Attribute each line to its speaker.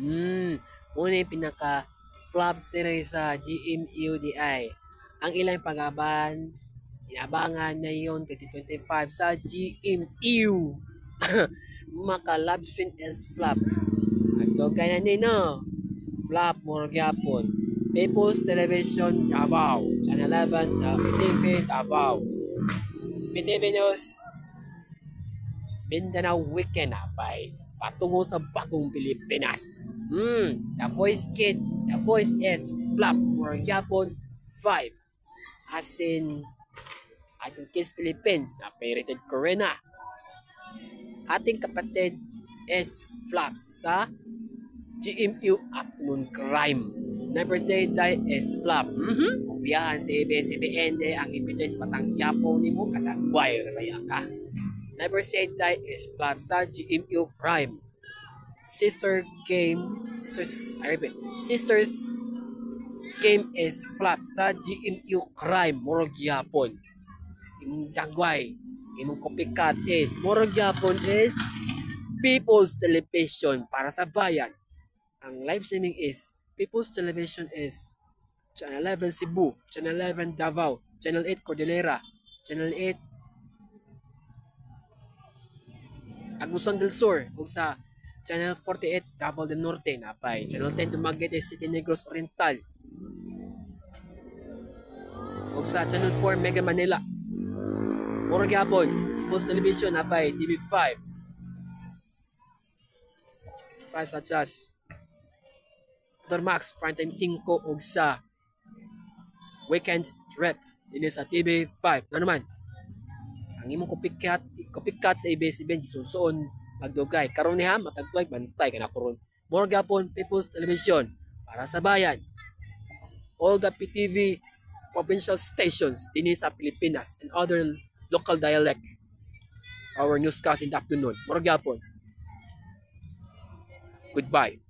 Speaker 1: Muna yung pinaka flop series sa GMUDI. Ang ilang pag-aban, inabangan ngayon 2025 sa GMU. Maka live stream is flop. Ito kaya nino. Flop mo gyapon. People's Television Davao. Channel 11 PTV Davao. PTV News Mindanao Weekend apay. Patungo sa bagong Pilipinas. The Voice Kids, The Voice is flop for Japon 5. As in, ating Kids Philippines na rated Corena. Ating kapatid is flop sa GMU Afternoon Crime. Never Say Die is flop. Kumpiyahan si ABS-CBN ang imbitations patang Yapo ni mo katagway kaya ka. Never Say Die is flop sa GMU Crime. Sisters Game is flop sa GMU Crime. Murag Yapon. Imong dagway, imong copycat is murag Yapon is People's Television para sa bayan. Ang live streaming is People's Television is Channel 11 Cebu, Channel 11 Davao, Channel 8 Cordillera, Channel 8 Agusan del Sur, ug sa Channel 48 Davao del Norte napay. Channel 10 Dumaguete City Negros Oriental. Ug sa Channel 4 Mega Manila. Mura gyapon, People's Television napay TV5. 5 such as Max Primetime 5 ug sa Weekend Rep dinhi sa TV5. Ano naman? Ang imong copycat sa ABS-CBN susuon magdugay. Karon niha matagtuig bantay kana karon. More gapon People's Television para sa bayan. All the PTV provincial stations dinhi sa Pilipinas and other local dialect. Our newscast in the afternoon. More gapon. Goodbye.